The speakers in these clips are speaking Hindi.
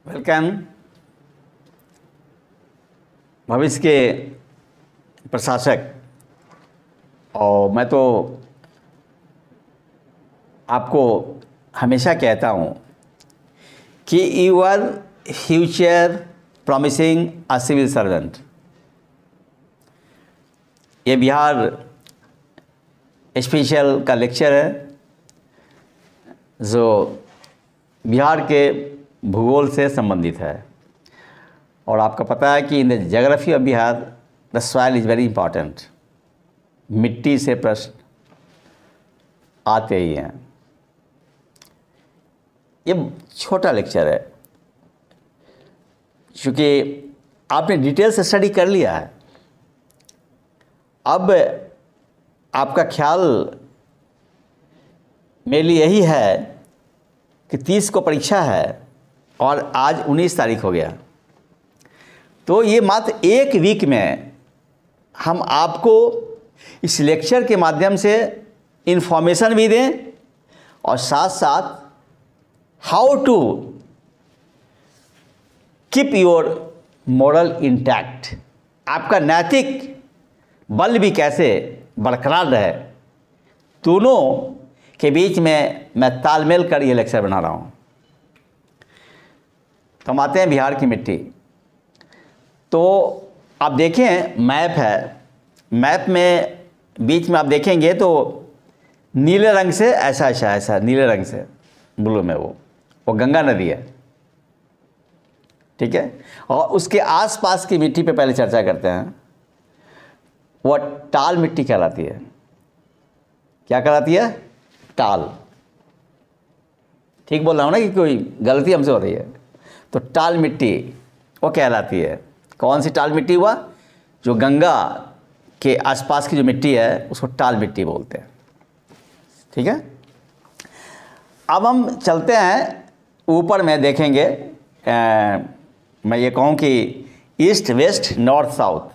वेलकम। भविष्य के प्रशासक, और मैं तो आपको हमेशा कहता हूँ कि you are future promising a civil servant. ये बिहार स्पेशल का लेक्चर है जो बिहार के भूगोल से संबंधित है। और आपका पता है कि in the geography of Bihar the soil is very important. मिट्टी से प्रश्न आते ही हैं। ये छोटा लेक्चर है क्योंकि आपने डिटेल से स्टडी कर लिया है। अब आपका ख्याल मेरे लिए यही है कि 30 को परीक्षा है और आज 19 तारीख हो गया, तो ये मात्र एक वीक में हम आपको इस लेक्चर के माध्यम से इन्फॉर्मेशन भी दें और साथ साथ how to keep your moral intact, आपका नैतिक बल भी कैसे बरकरार रहे, दोनों के बीच में मैं तालमेल कर ये लेक्चर बना रहा हूँ। तो हम आते हैं बिहार की मिट्टी। तो आप देखें मैप है, मैप में बीच में आप देखेंगे तो नीले रंग से ऐसा नीले रंग से ब्लू में वो गंगा नदी है, ठीक है। और उसके आसपास की मिट्टी पे पहले चर्चा करते हैं। वो टाल मिट्टी कहलाती है। क्या कहलाती है? टाल। ठीक बोल रहा हूँ ना कि कोई गलती हमसे हो रही है? तो टाल मिट्टी वो कहलाती है। कौन सी टाल मिट्टी हुआ? जो गंगा के आसपास की जो मिट्टी है उसको टाल मिट्टी बोलते हैं, ठीक है। अब हम चलते हैं ऊपर में देखेंगे। मैं ये कहूँ कि ईस्ट वेस्ट नॉर्थ साउथ।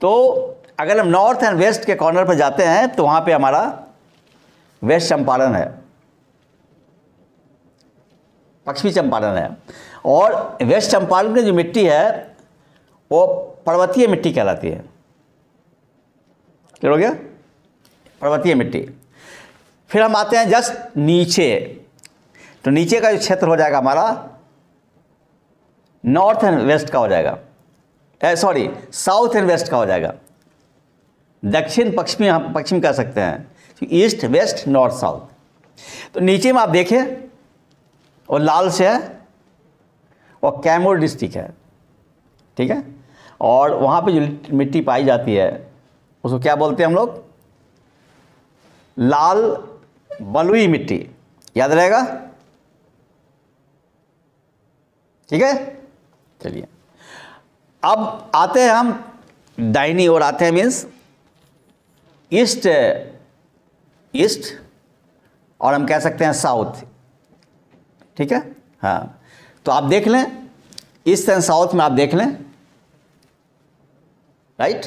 तो अगर हम नॉर्थ एंड वेस्ट के कॉर्नर पर जाते हैं तो वहाँ पे हमारा वेस्ट चंपारण है, पश्चिमी चंपारण है। और वेस्ट चंपारण की जो मिट्टी है वो पर्वतीय मिट्टी कहलाती है। क्लियर हो गया? पर्वतीय मिट्टी। फिर हम आते हैं जस्ट नीचे। तो नीचे का जो क्षेत्र हो जाएगा हमारा नॉर्थ एंड वेस्ट का हो जाएगा, साउथ एंड वेस्ट का हो जाएगा। दक्षिण पश्चिमी हम पश्चिम कह सकते हैं, ईस्ट वेस्ट नॉर्थ साउथ। तो नीचे में आप देखें वो लाल से है, वो कैमूर डिस्ट्रिक्ट है, ठीक है। और वहाँ पे जो मिट्टी पाई जाती है उसको क्या बोलते हैं हम लोग? लाल बलुई मिट्टी। याद रहेगा? ठीक है। चलिए अब आते हैं हम दाहिनी ओर आते हैं, मीन्स ईस्ट और हम कह सकते हैं साउथ, ठीक है। हाँ, तो आप देख लें ईस्ट एंड साउथ में आप देख लें, राइट।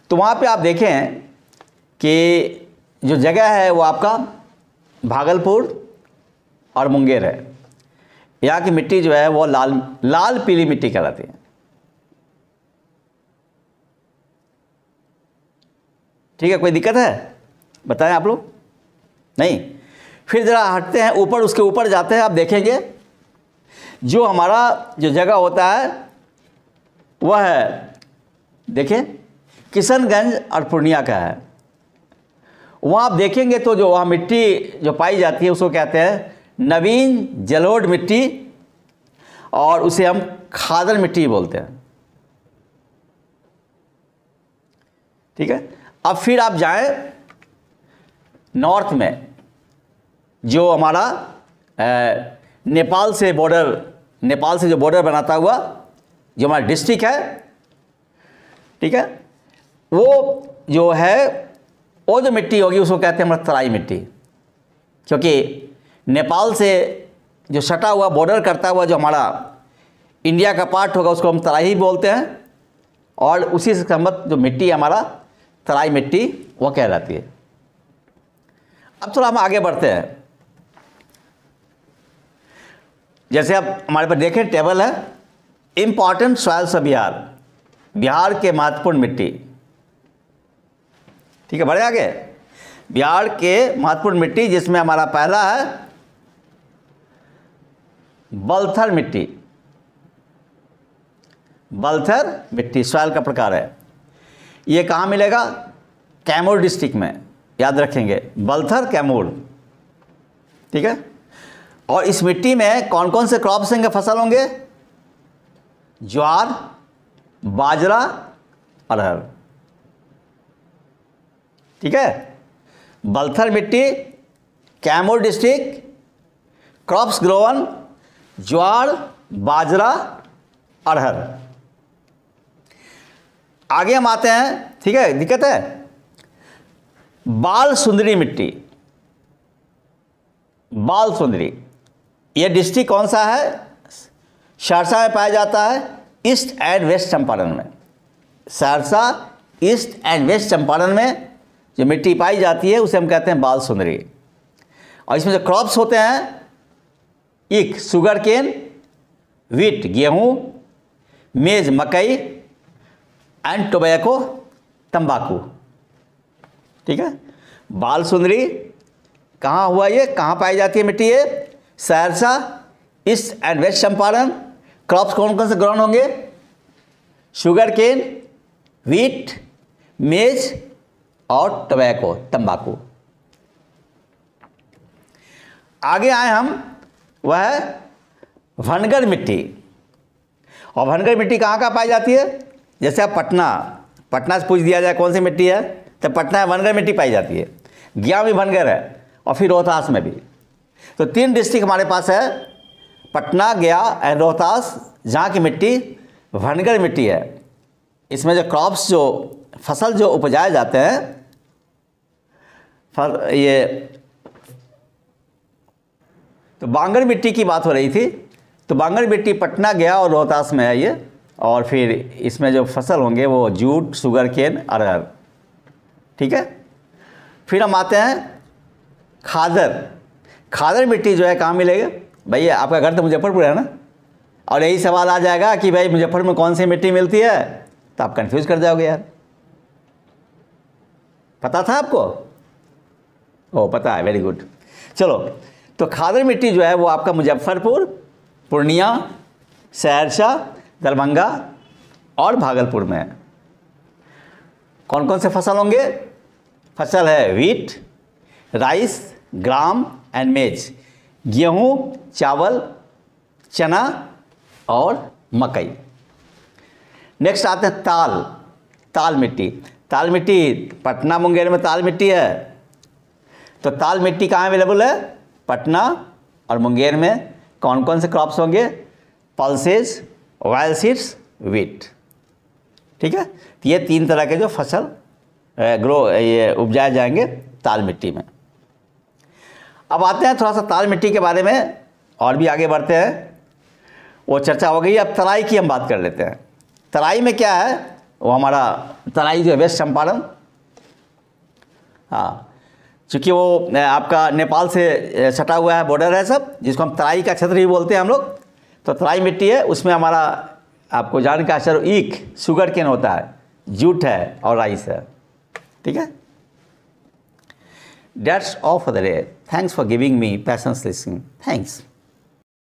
तो वहाँ पे आप देखें कि जो जगह है वो आपका भागलपुर और मुंगेर है। यहाँ की मिट्टी जो है वो लाल पीली मिट्टी कहलाती है, ठीक है। कोई दिक्कत है? बताएं आप लोग। नहीं। फिर ज़रा हटते हैं ऊपर, उसके ऊपर जाते हैं। आप देखेंगे जो हमारा जो जगह होता है वह है, देखिए किशनगंज और पूर्णिया का है। वहाँ आप देखेंगे तो जो वहाँ मिट्टी जो पाई जाती है उसको कहते हैं नवीन जलोढ़ मिट्टी, और उसे हम खादर मिट्टी बोलते हैं, ठीक है। अब फिर आप जाएं नॉर्थ में, जो हमारा नेपाल से जो बॉर्डर बनाता हुआ जो हमारा डिस्ट्रिक्ट है, ठीक है। वो जो है वो जो मिट्टी होगी उसको कहते हैं हमारा तराई मिट्टी, क्योंकि नेपाल से जो सटा हुआ बॉर्डर करता हुआ जो हमारा इंडिया का पार्ट होगा उसको हम तराई ही बोलते हैं। और उसी से संबंधित जो मिट्टी है हमारा तराई मिट्टी वो कहलाती है। अब थोड़ा हम आगे बढ़ते हैं। जैसे अब हमारे पास देखें टेबल है, important soils of Bihar, Bihar के महत्वपूर्ण मिट्टी। ठीक है, बढ़े आगे। बिहार के महत्वपूर्ण मिट्टी, जिसमें हमारा पहला है बलथर मिट्टी। बलथर मिट्टी सॉइल का प्रकार है। ये कहाँ मिलेगा? कैमूर डिस्ट्रिक्ट में, याद रखेंगे, बलथर कैमूर। ठीक है। और इस मिट्टी में कौन कौन से क्रॉप्स होंगे, फसल होंगे? ज्वार, बाजरा, अरहर। ठीक है। बलथर मिट्टी, कैमूर डिस्ट्रिक्ट, क्रॉप्स ग्रोवन, ज्वार, बाजरा, अरहर। आगे हम आते हैं। ठीक है, दिक्कत है बाल सुंदरी मिट्टी। बाल सुंदरी, यह डिस्ट्रिक्ट कौन सा है? सहरसा में पाया जाता है, ईस्ट एंड वेस्ट चंपारण में। Saharsa, east and west Champaran में जो मिट्टी पाई जाती है उसे हम कहते हैं बाल सुंदरी। और इसमें जो क्रॉप्स होते हैं, ईख शुगर केन, वीट गेहूं, मेज मकई, एंड टोबैको तंबाकू। ठीक है। बाल सुंदरी कहाँ हुआ? ये कहाँ पाई जाती है मिट्टी? ये Saharsa, east and west Champaran. Crops कौन कौन से ग्राउंड होंगे? शुगर केन, वीट, मेज और टोबैको तंबाकू। आगे आए हम, वह है वनगर मिट्टी। और वनगर मिट्टी कहाँ कहाँ पाई जाती है? जैसे आप पटना से पूछ दिया जाए कौन सी मिट्टी है, तो पटना में वनगर मिट्टी पाई जाती है। गया भी वनगर है, और फिर रोहतास में भी। तो 3 डिस्ट्रिक्ट हमारे पास है, पटना, गया एंड रोहतास, जहाँ की मिट्टी वनगर मिट्टी है। इसमें जो क्रॉप्स, जो फसल जो उपजाए जाते हैं, ये तो बांगर मिट्टी की बात हो रही थी। तो बांगर मिट्टी पटना, गया और रोहतास में है ये। और फिर इसमें जो फसल होंगे वो जूट, शुगर केन, अरहर। ठीक है। फिर हम आते हैं खादर। खादर मिट्टी जो है कहाँ मिलेगी? भैया आपका घर तो मुजफ्फरपुर है ना, और यही सवाल आ जाएगा कि भाई मुजफ्फरपुर में कौन सी मिट्टी मिलती है, तो आप कंफ्यूज कर जाओगे यार। पता था आपको? ओ, पता है, वेरी गुड। चलो, तो खादर मिट्टी जो है वो आपका मुजफ्फरपुर, पूर्णिया, सहरसा, दरभंगा और भागलपुर में है। कौन कौन से फसल होंगे? फसल है वीट, राइस, ग्राम एंड मेज, गेहूँ, चावल, चना और मकई। नेक्स्ट आते हैं ताल मिट्टी। ताल मिट्टी पटना, मुंगेर में ताल मिट्टी है। तो ताल मिट्टी कहाँ अवेलेबल है? पटना और मुंगेर में। कौन कौन से क्रॉप्स होंगे? Pulses, oil seeds, wheat. ठीक है। तो ये 3 तरह के जो फसल ये उपजाए जाएंगे ताल मिट्टी में। अब आते हैं थोड़ा सा ताल मिट्टी के बारे में और भी आगे बढ़ते हैं। वो चर्चा हो गई, अब तराई की हम बात कर लेते हैं। तराई में क्या है? वो हमारा तराई जो है वेस्ट चंपारण, हाँ, चूँकि वो आपका नेपाल से सटा हुआ है, बॉर्डर है सब, जिसको हम तराई का क्षेत्र ही बोलते हैं हम लोग। तो तराई मिट्टी है, उसमें हमारा आपको जान का असर ईख, शुगर केन होता है, जूट है और राइस है। ठीक है। That's all for the day. Thanks for giving me patience listening. Thanks.